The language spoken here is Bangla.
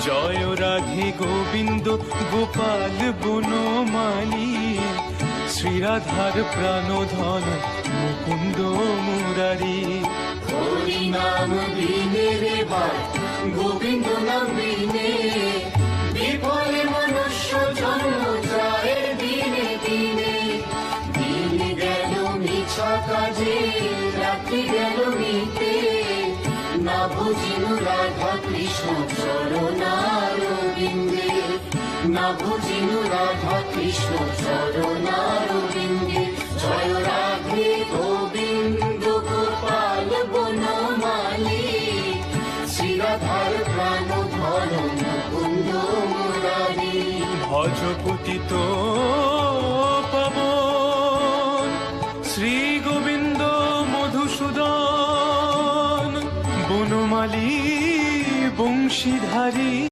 জয় রাধে গোবিন্দ গোপাল বনমালী, শ্রীরাধার প্রাণধন মুকুন্দ মুরারি। হরি নাম বিনে রে ভাই, গোবিন্দ নাম বিনে, বিফলে মনুষ্য জন্ম যায় দিনে দিনে। দিন গেল মিছা কাজে, রাত্রি গেল মিতে, না বুঝিনু রাধা কৃষ্ণ চরণারবিন্দে, না বুঝিনু রাধা কৃষ্ণ চরণারবিন্দে। জয় রাধে গোবিন্দ গোপাল বনমালী, শ্রীরাধার প্রাণধন মুকুন্দ মুরারি। ভজ পতিত পাবন শ্রী গোবিন্দ মধুসূদন, বনমালী বংশীধারী।